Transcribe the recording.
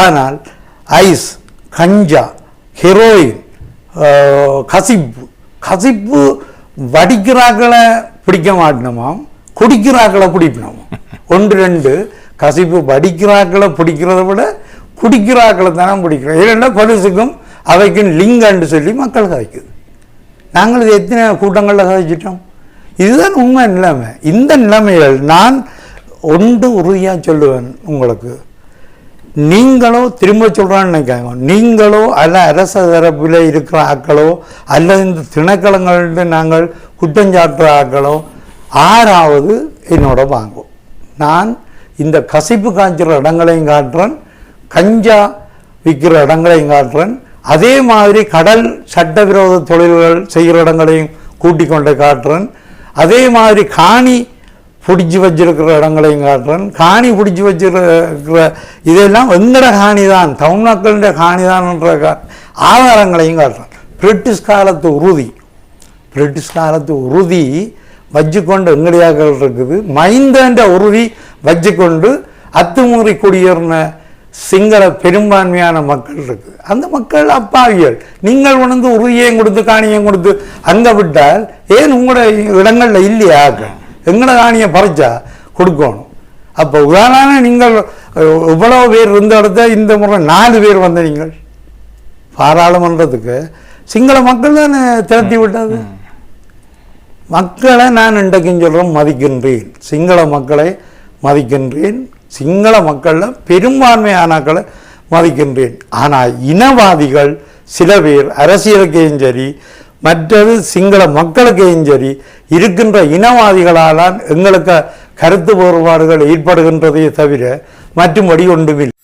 ஆனால் ஐஸ், கஞ்சா, ஹெரோயின், கசிப்பு வடிக்கிறாக்களை பிடிக்க மாட்டணுமாம், குடிக்கிறாக்களை பிடிக்கணுமா. 1-2 கசிப்பு வடிக்கிறாக்களை பிடிக்கிறத விட குடிக்கிறாக்களை தானே பிடிக்கிறோம். இல்லைன்னா போலீஸுக்கும் அவைக்கும் லிங்கன்னு சொல்லி மக்கள் கதைக்குது. நாங்கள் இது எத்தனை கூட்டங்களில் கதைச்சிட்டோம். இதுதான் உண்மை நிலைமை. இந்த நிலைமைகள் நான் ஒன்று உறுதியாக சொல்லுவேன் உங்களுக்கு, நீங்களோ திரும்ப சொல்கிறான்னு நினைக்காங்க, நீங்களோ அல்ல அரச தரப்பில் இருக்கிற ஆக்களோ அல்லது இந்த திணைக்களங்கள்ட்டு நாங்கள் குற்றஞ்சாட்டுற ஆக்களோ ஆறாவது என்னோட வாங்கும். நான் இந்த கசிப்பு காய்ச்சிற இடங்களையும் காட்டுறேன், கஞ்சா விற்கிற இடங்களையும் காட்டுறேன், அதே மாதிரி கடல் சட்டவிரோத தொழில்கள் செய்கிற இடங்களையும் கூட்டிக் கொண்டு காட்டுறேன், அதே மாதிரி காணி பிடிச்சி வச்சிருக்கிற இடங்களையும் காட்டுறேன். காணி பிடிச்சி வச்சிருக்கிற இதெல்லாம் எங்கட காணி தான், தமிழ்நாக்களுடைய காணி தான்ன்ற ஆதாரங்களையும் காட்டுறேன். பிரிட்டிஷ் காலத்து உறுதி வச்சுக்கொண்டு எங்கடியாக்கள் இருக்குது, மைந்தன்ற உறுதி வச்சுக்கொண்டு அத்துமீறி குடியேறின சிங்கள பெரும்பான்மையான மக்கள் இருக்குது. அந்த மக்கள் அப்பாவியல். நீங்கள் உணர்ந்து உறுதியையும் கொடுத்து காணியையும் கொடுத்து அங்கே விட்டால் ஏன் உங்களோட இடங்களில் இல்லையா? எங்களோட காணியை பறிச்சா கொடுக்கணும். அப்போ உதாரணம், நீங்கள் இவ்வளோ பேர் இருந்த இடத்த இந்த முறை 4 பேர் வந்த நீங்கள் பாராளுமன்றத்துக்கு சிங்கள மக்கள் தானே திரட்டி விட்டது. மக்களை நான் இன்றைக்கும் சொல்கிறேன், மதிக்கின்றேன், சிங்கள மக்களை மதிக்கின்றேன், சிங்கள மக்களில் பெரும்பான்மையானாக்களை மதிக்கின்றேன். ஆனால் இனவாதிகள் சில பேர் அரசியலுக்கையும் சரி மற்றது சிங்கள மக்களுக்கையும் சரி இருக்கின்ற இனவாதிகளால் எங்களுக்கு கருத்து வேறுபாடுகள் ஏற்படுகின்றதே தவிர மற்றும்படி ஒன்றுமில்லை.